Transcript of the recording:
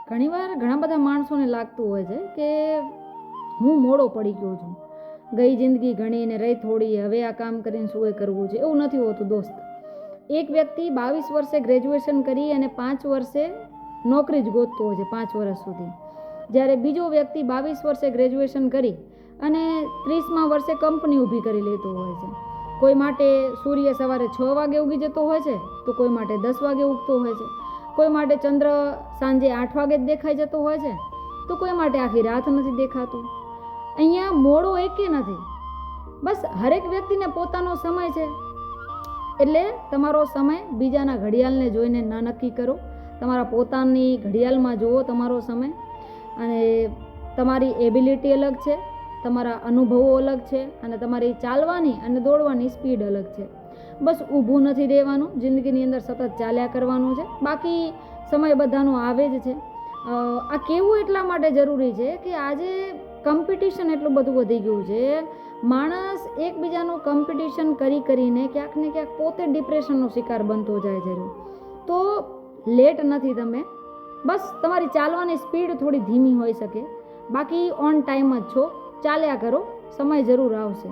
ઘણીવાર ઘણા બધા માણસોને લાગતું હોય છે કે હું મોડો પડી ગયો છું, ગઈ જિંદગી ઘણીને રહી થોડી, હવે આ કામ કરીને શું એ કરવું છે. એવું નથી હોતું દોસ્ત. એક વ્યક્તિ 22 વર્ષે ગ્રેજ્યુએશન કરી અને 5 વર્ષે નોકરી જ ગોતતો હોય છે, 5 વર્ષ સુધી. જ્યારે બીજો વ્યક્તિ 22 વર્ષે ગ્રેજ્યુએશન કરી અને 30મા વર્ષે કંપની ઊભી કરી લેતો હોય છે. કોઈ માટે સૂર્ય સવારે 6 વાગે ઉગી જતો હોય છે, તો કોઈ માટે 10 વાગે ઉગતો હોય છે. કોઈ માટે ચંદ્ર સાંજે 8 વાગે જ દેખાઈ જતો હોય છે, તો કોઈ માટે આખી રાત નથી દેખાતું. અહીંયા મોડો એકે નથી. બસ હરેક વ્યક્તિને પોતાનો સમય છે. એટલે તમારો સમય બીજાના ઘડિયાળને જોઈને ન નક્કી કરો. તમારા પોતાની ઘડિયાળમાં જુઓ તમારો સમય. અને તમારી એબિલિટી અલગ છે, તમારા અનુભવો અલગ છે, અને તમારી ચાલવાની અને દોડવાની સ્પીડ અલગ છે. બસ ઊભું નથી રહેવાનું, જિંદગીની અંદર સતત ચાલ્યા કરવાનું છે. બાકી સમય બધાનો આવે જ છે. આ કહેવું એટલા માટે જરૂરી છે કે આજે કોમ્પિટિશન એટલું બધું વધી ગયું છે. માણસ એકબીજાનું કોમ્પિટિશન કરીને ક્યાંક ને ક્યાંક પોતે ડિપ્રેશનનો શિકાર બનતો જાય છે. તો લેટ નથી તમે. બસ તમારી ચાલવાની સ્પીડ થોડી ધીમી હોઈ શકે, બાકી ઓન ટાઈમ જ છો. ચાલ્યા કરો, સમય જરૂર આવશે.